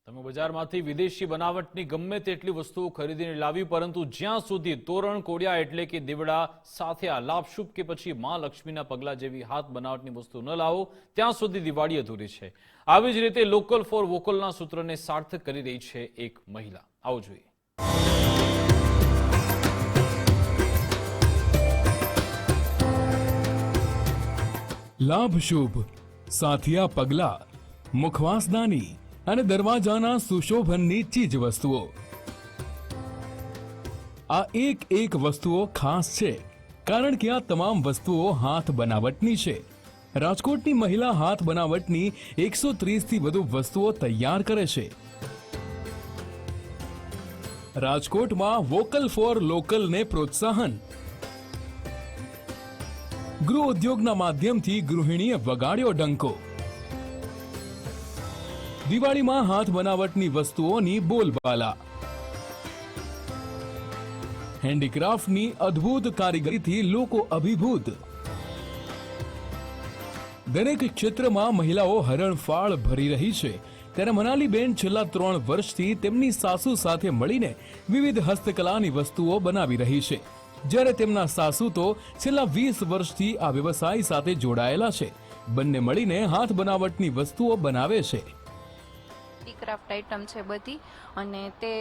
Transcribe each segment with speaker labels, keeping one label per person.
Speaker 1: તમે બજારમાંથી વિદેશી બનાવટની ગમે તેટલી વસ્તુઓ ખરીદીને લાવી, પરંતુ જ્યાં સુધી તોરણ કોડિયા એટલે કે દીવડા સાથે આ લાભશુભ કે પછી મા લક્ષ્મીના પગલા જેવી હાથ બનાવટની વસ્તુ ન લાવો ત્યાં સુધી દિવાળી અધૂરી છે। આવી જ રીતે લોકલ ફોર વોકલના સૂત્રને સાર્થક કરી રહી છે એક મહિલા। આવો જોઈએ।
Speaker 2: લાભ શુભ, સાથિયા પગલા, મુખવાસદાની અને દરવાજાના સુશોભનની ચીજ વસ્તુઓ। આ એક વસ્તુઓ ખાસ છે કારણ કે આ તમામ વસ્તુઓ હાથ બનાવટની છે। રાજકોટની મહિલા હાથ બનાવટની 130 થી વધુ વસ્તુઓ તૈયાર કરે છે। રાજકોટમાં વોકલ ફોર લોકલને પ્રોત્સાહન। ગૃહ ઉદ્યોગના માધ્યમથી ગૃહિણીએ વગાડ્યો ડંકો। દિવાળીમાં હાથ બનાવટની વસ્તુઓની બોલબાલા। હેન્ડીક્રાફ્ટની અદ્ભુત કારીગરીથી લોકો અભિભૂત। દરેક ક્ષેત્રમાં મહિલાઓ હરણફાળ ભરી રહી છે, ત્યારે મનાલીબેન છેલ્લા 3 વર્ષથી તેમની સાસુ સાથે મળીને વિવિધ હસ્તકલાની વસ્તુઓ બનાવી રહી છે, જ્યારે તેમના સાસુ તો છેલ્લા 20 વર્ષથી આ વ્યવસાય સાથે જોડાયેલા છે। બંને મળીને હાથ બનાવટની વસ્તુઓ બનાવે છે।
Speaker 3: ક્રાફ્ટ આઇટમ છે બધી, અને તે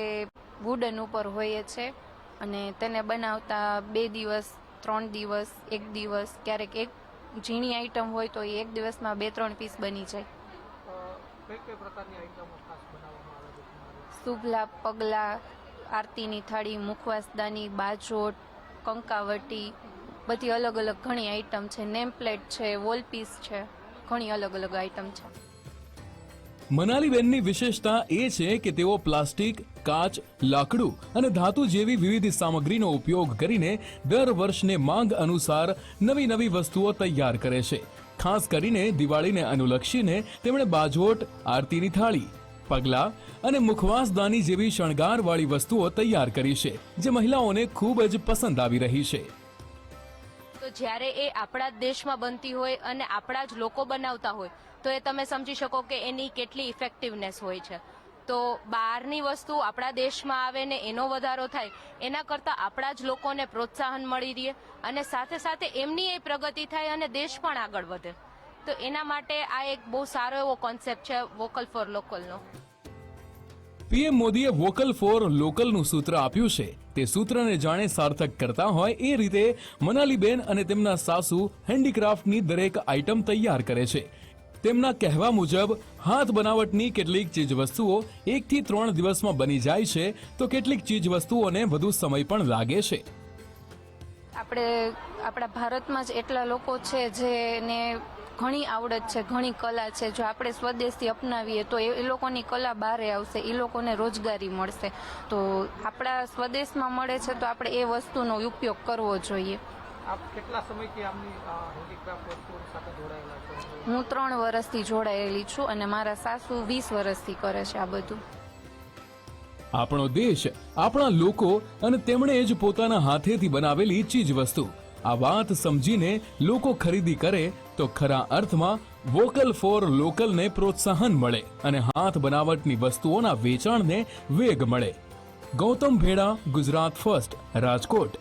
Speaker 3: વુડન ઉપર હોય છે, અને તેને બનાવતા 2 દિવસ 3 દિવસ 1 દિવસ, ક્યારેક એક ઝીણી આઇટમ હોય તો એ 1 દિવસમાં 2-3 પીસ બની જાય।
Speaker 4: કઈ પ્રકારની આઇટમો ખાસ બનાવવામાં આવે છે?
Speaker 3: શુભ લાભ પગલા, આરતીની થાળી, મુખવાસદાની, બાજોટ, કંકાવટી, બધી અલગ અલગ ઘણી આઇટમ છે। નેમ પ્લેટ છે, વોલ પીસ છે, ઘણી અલગ અલગ આઇટમ છે।
Speaker 2: મનાલીબેનની વિશેષતા એ છે કે તેઓ પ્લાસ્ટિક, કાચ, લાકડું અને ધાતુ જેવી વિવિધ સામગ્રીનો ઉપયોગ કરીને દર વર્ષને માંગ અનુસાર નવી વસ્તુઓ તૈયાર કરે છે। ખાસ કરીને દિવાળીને અનુલક્ષીને તેમણે બાજોટ, આરતીની થાળી, પગલા અને મુખવાસદાની જેવી શણગારવાળી વસ્તુઓ તૈયાર કરી છે, જે મહિલાઓને ખૂબ જ પસંદ આવી રહી છે।
Speaker 5: તો જ્યારે એ આપણા દેશમાં બનતી હોય અને આપણા જ લોકો બનાવતા હોય તો એ તમે સમજી શકો કે એની કેટલી ઇફેક્ટિવનેસ હોય છે। તો બહારની વસ્તુ આપણા દેશમાં આવે ને એનો વધારો થાય, એના કરતાં આપણા જ લોકોને પ્રોત્સાહન મળી રહે અને સાથે સાથે એમની એ પ્રગતિ થાય અને દેશ પણ આગળ વધે। તો એના માટે આ એક બહુ સારો એવો કોન્સેપ્ટ છે વોકલ ફોર લોકલનો।
Speaker 2: પીએમ મોદીએ વોકલ ફોર લોકલનું સૂત્ર આપ્યું છે, તે સૂત્રને જાણે સાર્થક કરતા હોય એ રીતે મનાલીબેન અને તેમના સાસુ હેન્ડીક્રાફ્ટની દરેક આઇટમ તૈયાર કરે છે। તેમના કહેવા મુજબ હાથ બનાવટની કેટલીક ચીજવસ્તુઓ 1 થી 3 દિવસમાં બની જાય છે, તો કેટલીક ચીજવસ્તુઓને વધુ સમય પણ લાગે છે।
Speaker 3: આપણે આપણા ભારતમાં જ એટલા લોકો છે જેને ઘણી આવડત છે, ઘણી કલા છે। જો આપણે સ્વદેશથી અપનાવીએ તો એ લોકોની કલા બહાર આવશે, એ લોકોને રોજગારી મળશે। તો આપણા સ્વદેશમાં મળે છે તો આપણે એ વસ્તુનો ઉપયોગ કરવો જોઈએ।
Speaker 4: આપ કેટલા સમયથી આમની હેન્ડીક્રાફ્ટ વસ્તુઓ સાથે જોડાયેલા છો?
Speaker 3: હું 3 વર્ષથી જોડાયેલી છું અને મારા સાસુ 20 વર્ષથી કરે છે આ બધું।
Speaker 2: આપણો દેશ, આપણા લોકો અને તેમણે જ પોતાના હાથેથી બનાવેલી ચીજવસ્તુ, આ વાત સમજીને લોકો ખરીદી કરે તો ખરા અર્થમાં વોકલ ફોર લોકલને પ્રોત્સાહન મળે અને હાથ બનાવટની વસ્તુઓના વેચાણને વેગ મળે। ગૌતમ ભેડા, ગુજરાત ફર્સ્ટ, રાજકોટ।